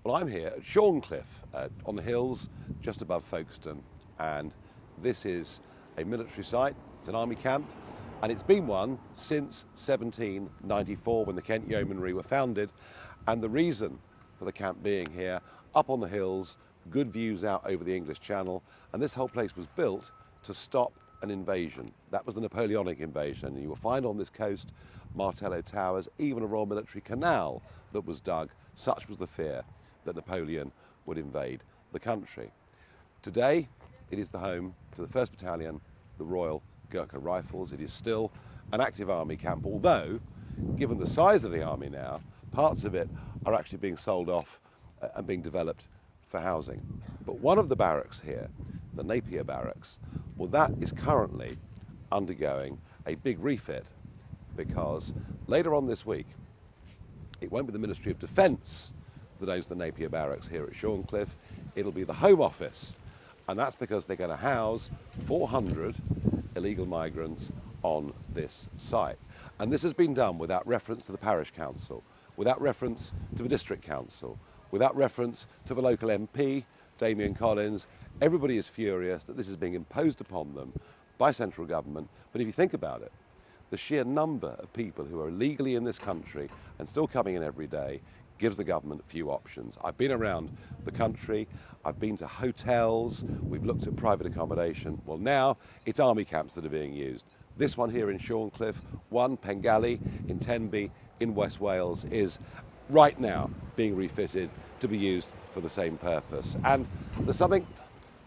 Well, I'm here at Shorncliffe on the hills just above Folkestone, and this is a military site. It's an army camp, and it's been one since 1794 when the Kent Yeomanry were founded. And the reason for the camp being here, up on the hills, good views out over the English Channel, and this whole place was built to stop an invasion. That was the Napoleonic invasion, and you will find on this coast Martello Towers, even a Royal Military Canal that was dug. Such was the fear that Napoleon would invade the country. Today, it is the home to the 1st Battalion, the Royal Gurkha Rifles. It is still an active army camp, although, given the size of the army now, parts of it are actually being sold off and being developed for housing. But one of the barracks here, the Napier Barracks, well, that is currently undergoing a big refit, because later on this week, it won't be the Ministry of Defence that owns the Napier Barracks here at Shorncliffe. It'll be the Home Office, and that's because they're going to house 400 illegal migrants on this site. And this has been done without reference to the parish council, without reference to the district council, without reference to the local MP, Damien Collins. Everybody is furious that this is being imposed upon them by central government. But if you think about it, the sheer number of people who are illegally in this country and still coming in every day gives the government few options. I've been around the country, I've been to hotels, we've looked at private accommodation. Well, now it's army camps that are being used. This one here in Shorncliffe, one Pengali in Tenby in West Wales, is right now being refitted to be used for the same purpose. And there's something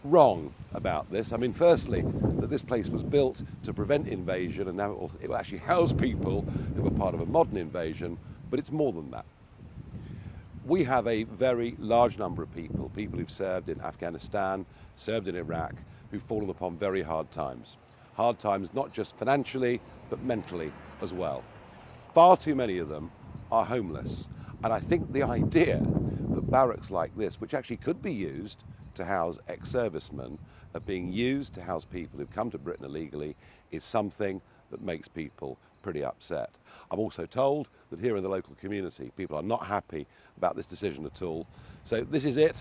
wrong about this. I mean, firstly, that this place was built to prevent invasion, and now it will actually house people who are part of a modern invasion, but it's more than that. We have a very large number of people who've served in Afghanistan, served in Iraq, who've fallen upon very hard times. Hard times not just financially, but mentally as well. Far too many of them are homeless. And I think the idea that barracks like this, which actually could be used to house ex-servicemen, are being used to house people who've come to Britain illegally, is something that makes people pretty upset. I'm also told that here in the local community, people are not happy about this decision at all. So this is it.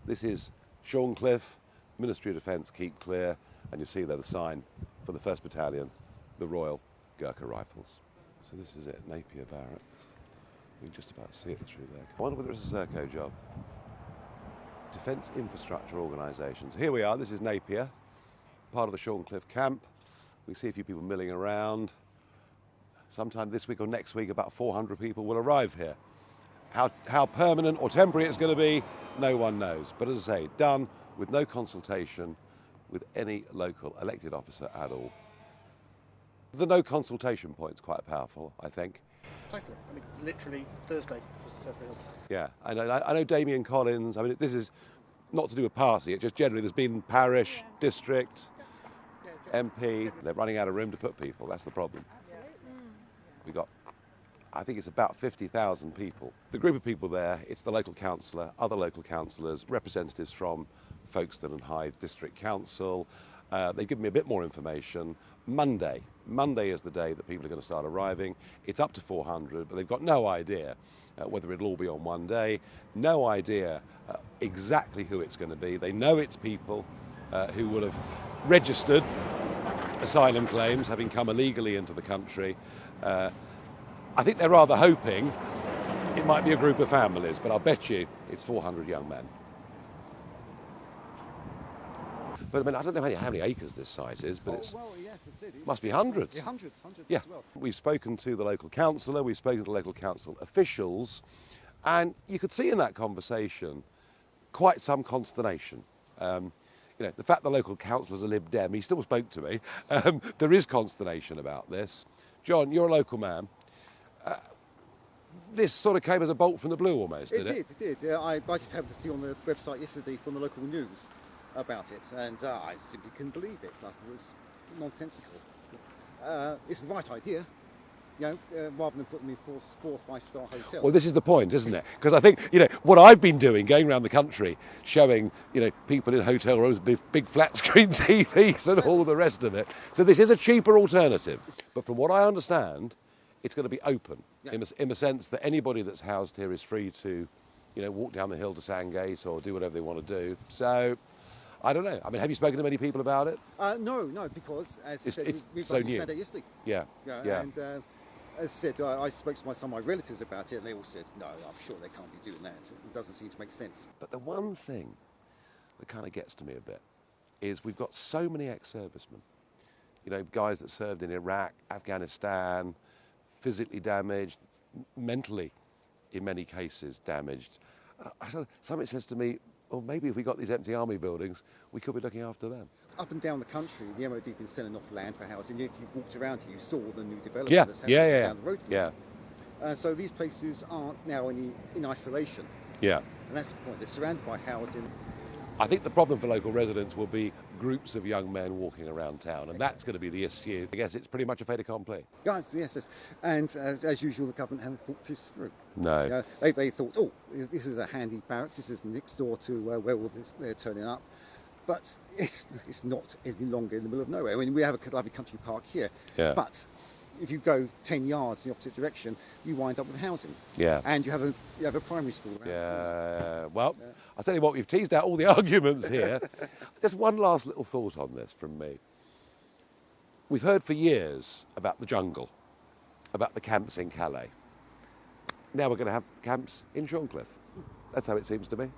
This is Shorncliffe, Ministry of Defence, keep clear, and you see there the sign for the 1st Battalion, the Royal Gurkha Rifles. So this is it, Napier Barracks. You can just about see it through there. I wonder whether it's a Serco job. Defence Infrastructure Organisations. Here we are, this is Napier, part of the Shorncliffe camp. We see a few people milling around. Sometime this week or next week, about 400 people will arrive here. How permanent or temporary it's going to be, no one knows. But as I say, done with no consultation with any local elected officer at all. The no consultation point is quite powerful, I think. Totally. I mean, literally Thursday was the first day. Yeah, I know Damien Collins. I mean, this is not to do with party. It just generally there's been parish, district, MP. They're running out of room to put people. That's the problem. We got, I think it's about 50,000 people. The group of people there, it's the local councillor, other local councillors, representatives from Folkestone and Hythe District Council. They've given me a bit more information. Monday is the day that people are going to start arriving. It's up to 400, but they've got no idea whether it'll all be on one day. No idea exactly who it's going to be. They know it's people who will have registered asylum claims, having come illegally into the country. I think they're rather hoping it might be a group of families, but I'll bet you it's 400 young men. But I mean, I don't know how many acres this site is, but it must be hundreds. Yeah, hundreds Yeah. as well. We've spoken to the local councillor, we've spoken to local council officials, and you could see in that conversation quite some consternation. You know, the fact the local councillor's a Lib Dem, he still spoke to me. There is consternation about this. John, you're a local man. This sort of came as a bolt from the blue almost, did it? It did. I just happened to see on the website yesterday from the local news about it, and I simply couldn't believe it. I thought it was nonsensical. It's the right idea, you know, rather than putting them in 4 or 5-star hotels. Well, this is the point, isn't it? Because I think, you know, what I've been doing, going around the country, showing, you know, people in hotel rooms with big flat screen TVs and all the rest of it. So this is a cheaper alternative. But from what I understand, it's going to be open, in the sense that anybody that's housed here is free to walk down the hill to Sandgate or do whatever they want to do. So, I don't know. I mean, have you spoken to many people about it? No, because as I said, it's we've so only new. found out yesterday. Yeah. And as I said, I spoke to some of my relatives about it, and they all said, no, I'm sure they can't be doing that. It doesn't seem to make sense. But the one thing that kind of gets to me a bit is we've got so many ex-servicemen. Guys that served in Iraq, Afghanistan, physically damaged, mentally, in many cases, damaged. Something says to me, well, maybe if we got these empty army buildings, we could be looking after them. Up and down the country, the MOD have been selling off land for housing. If you walked around here, you saw the new development that's happening just down the road from it. So these places aren't now in isolation. Yeah. And that's the point. They're surrounded by housing. I think the problem for local residents will be groups of young men walking around town, and that's going to be the issue. I guess it's pretty much a fait accompli. Yes. And as usual, the government haven't thought this through. No. They thought, oh, this is a handy barracks. This is next door to where all this they're turning up. But it's not any longer in the middle of nowhere. I mean, we have a lovely country park here. Yeah. But if you go 10 yards in the opposite direction, you wind up with housing. Yeah. And you have a primary school around. Yeah. Well, I'll tell you what, we've teased out all the arguments here. Just one last little thought on this from me. We've heard for years about the jungle, about the camps in Calais. Now we're going to have camps in Shorncliffe. That's how it seems to me.